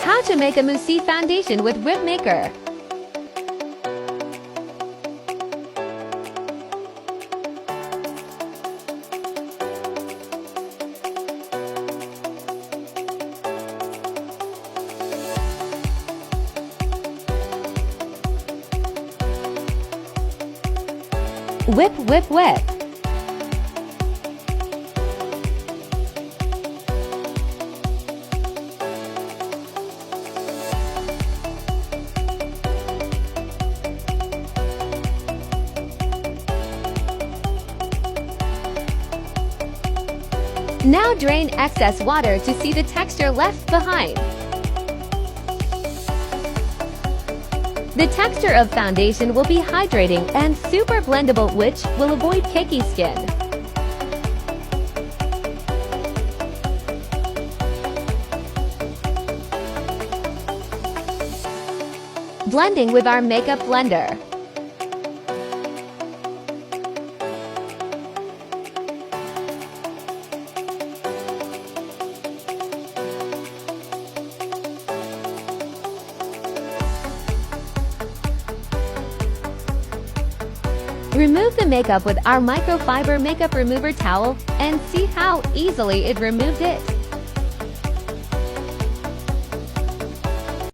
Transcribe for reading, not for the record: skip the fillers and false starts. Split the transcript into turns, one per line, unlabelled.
How to make a Moussey foundation with Whipmaker. Whip, whip, whip. Now drain excess water to see the texture left behind. The texture of foundation will be hydrating and super blendable, which will avoid cakey skin. Blending with our makeup blender. Remove the makeup with our microfiber makeup remover towel and see how easily it removed it.